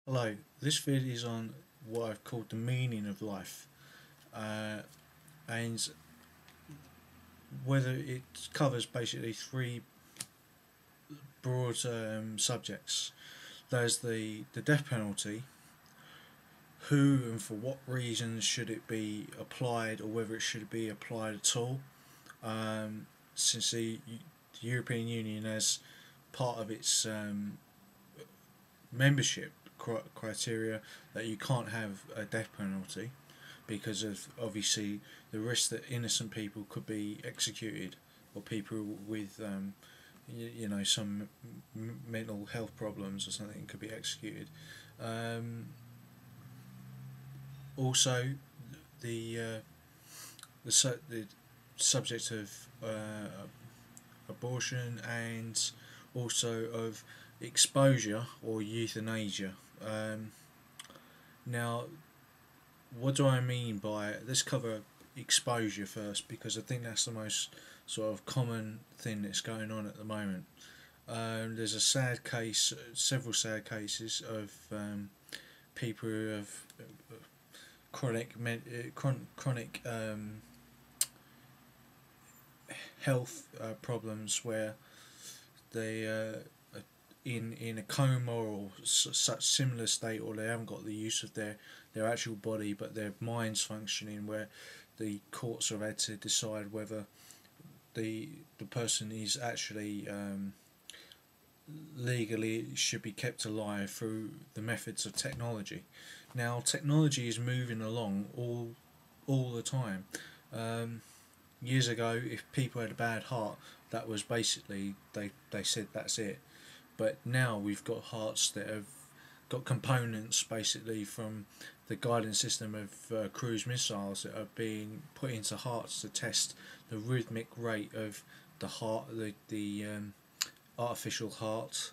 Hello, this video is on what I've called the meaning of life, and whether it covers basically three broad subjects. There's the death penalty, who and for what reasons should it be applied, or whether it should be applied at all, since the European Union, as part of its membership criteria, that you can't have a death penalty because of obviously the risk that innocent people could be executed, or people with some mental health problems or something could be executed. Um, Also, the the subject of abortion, and also of exposure or euthanasia. Um, Now, what do I mean by it? Let's cover exposure first, because I think that's the most sort of common thing that's going on at the moment. There's a sad case, several sad cases of people who have chronic health problems, where they in a coma or such similar state, or they haven't got the use of their actual body, but their mind's functioning, where the courts have had to decide whether the person is actually legally should be kept alive through the methods of technology. Now, technology is moving along all the time. Um, Years ago, if people had a bad heart, that was basically, they said that's it. But now we've got hearts that have got components basically from the guidance system of cruise missiles that are being put into hearts to test the rhythmic rate of the heart, the artificial heart,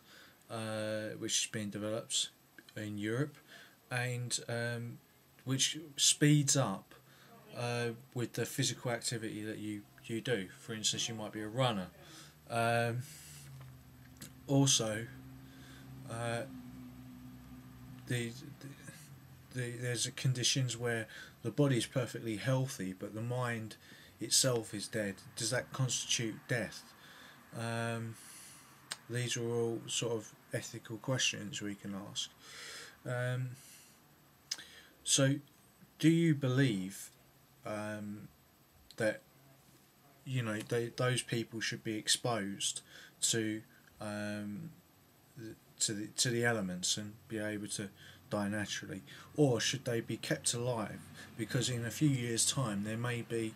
which has been developed in Europe, and which speeds up with the physical activity that you do. For instance, you might be a runner. Um, Also, uh, the, there's conditions where the body is perfectly healthy, but the mind itself is dead. Does that constitute death? Um, these are all sort of ethical questions we can ask. Um, so, do you believe that those people should be exposed to um, the elements and be able to die naturally, or should they be kept alive? Because in a few years' time, there may be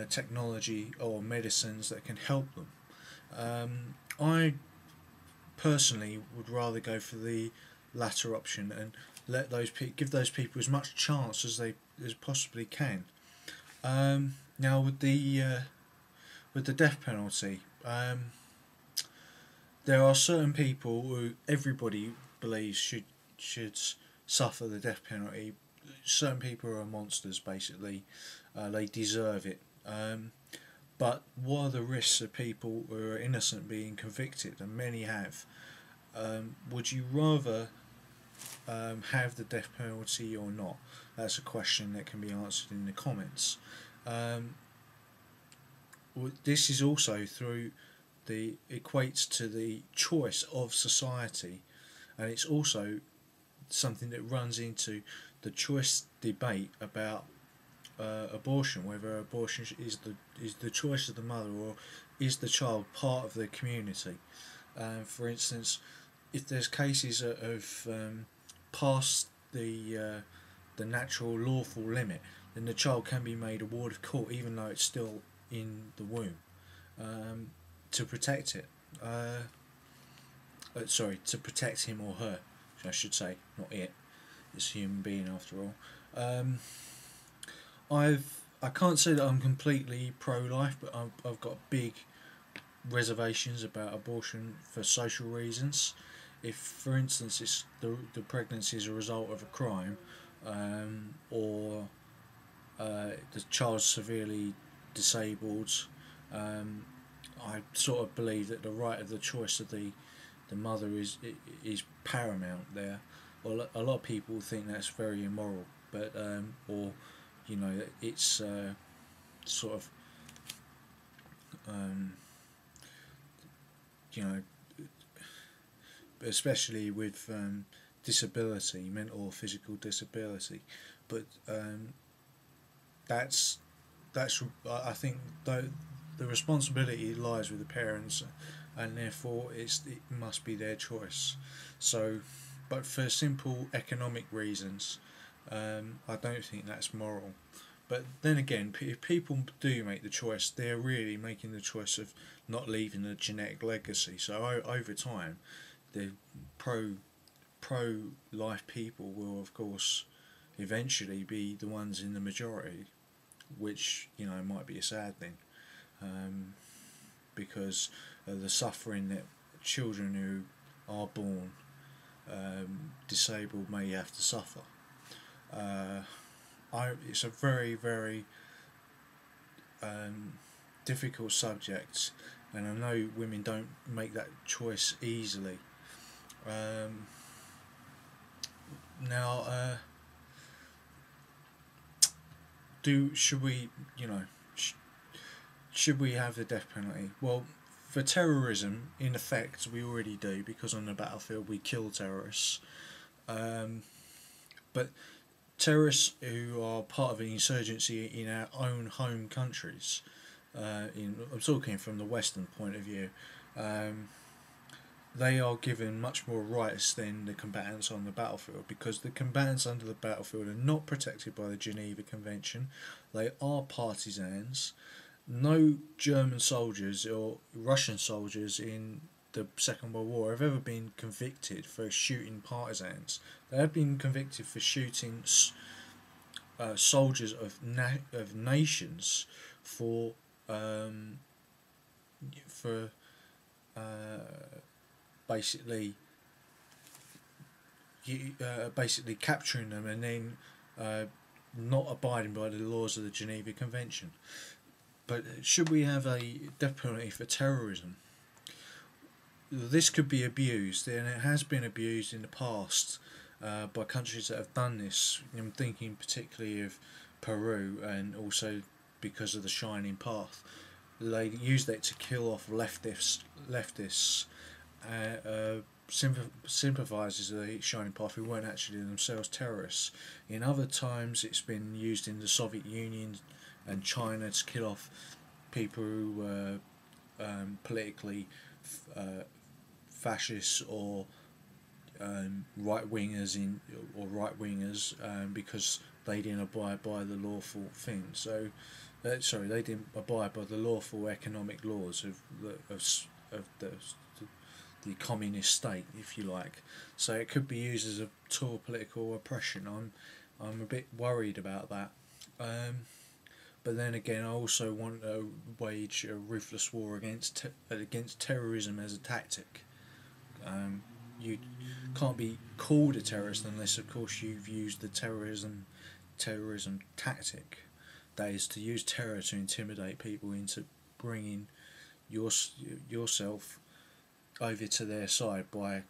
technology or medicines that can help them. I personally would rather go for the latter option, and give those people as much chance as they as possibly can. Now, with the death penalty, there are certain people who everybody believes should suffer the death penalty. Certain people are monsters, basically. They deserve it. But what are the risks of people who are innocent being convicted? And many have. Would you rather have the death penalty or not? That's a question that can be answered in the comments. Um, this is also through the equates to the choice of society, and it's also something that runs into the choice debate about abortion, whether abortion is the choice of the mother, or is the child part of the community. For instance, if there's cases of past the natural lawful limit, then the child can be made a ward of court, even though it's still in the womb, um, to protect it. Sorry, to protect him or her, I should say, not it. It's a human being after all. I can't say that I'm completely pro-life, but I've got big reservations about abortion for social reasons. If, for instance, it's the pregnancy is a result of a crime, or the child's severely disabled, I sort of believe that the right of the choice of the mother is paramount there. well, a lot of people think that's very immoral, but or you know, it's sort of um, you know, especially with disability, mental or physical disability. But that's I think the responsibility lies with the parents, and therefore it must be their choice. So, but for simple economic reasons, I don't think that's moral. But then again, if people do make the choice, they're really making the choice of not leaving a genetic legacy. So over time, the pro pro life people will of course eventually be the ones in the majority, which you know might be a sad thing, um, because of the suffering that children who are born disabled may have to suffer. Uh, it's a very um, difficult subject, and I know women don't make that choice easily. Um, now, should we, you know, should we have the death penalty? Well, for terrorism, in effect, we already do because on the battlefield we kill terrorists. Um, but terrorists who are part of an insurgency in our own home countries, I'm talking from the Western point of view, um, they are given much more rights than the combatants on the battlefield because the combatants under the battlefield are not protected by the Geneva Convention. They are partisans. No German soldiers or Russian soldiers in the Second World War have ever been convicted for shooting partisans. They have been convicted for shooting soldiers of nations for um, for uh, basically basically capturing them and then uh, not abiding by the laws of the Geneva Convention. But should we have a death penalty for terrorism? This could be abused, and it has been abused in the past by countries that have done this. I'm thinking particularly of Peru, and also because of the Shining Path. They used it to kill off leftists, sympathisers of the Shining Path who weren't actually themselves terrorists. In other times, it's been used in the Soviet Union and China to kill off people who were politically uh, fascists or right wingers because they didn't abide by the lawful thing. So, they didn't abide by the lawful economic laws of the communist state, if you like. So it could be used as a tool of political oppression. I'm a bit worried about that. But then again, I also want to wage a ruthless war against terrorism as a tactic. You can't be called a terrorist unless, of course, you've used the terrorism tactic. That is to use terror to intimidate people into bringing yourself over to their side by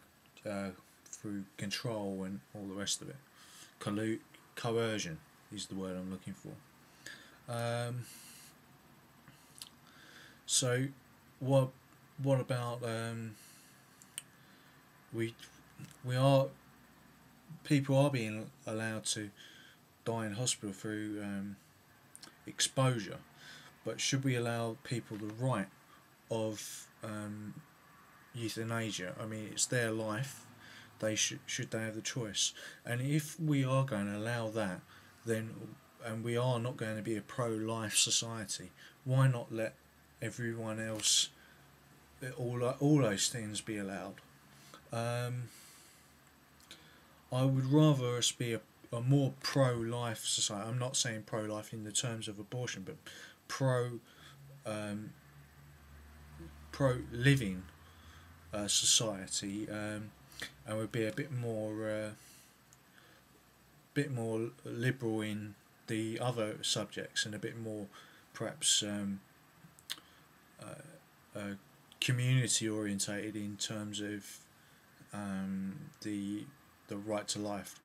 through control and all the rest of it. Coercion is the word I'm looking for. So, what about we we are people are being allowed to die in hospital through exposure, but should we allow people the right of euthanasia? I mean, it's their life. They should they have the choice. And if we are going to allow that, then and we are not going to be a pro-life society, why not let everyone else, all those things be allowed? I would rather us be a more pro-life society. I'm not saying pro-life in the terms of abortion, but pro pro-living society, and would be a bit more liberal in the other subjects and a bit more perhaps community orientated in terms of the the right to life.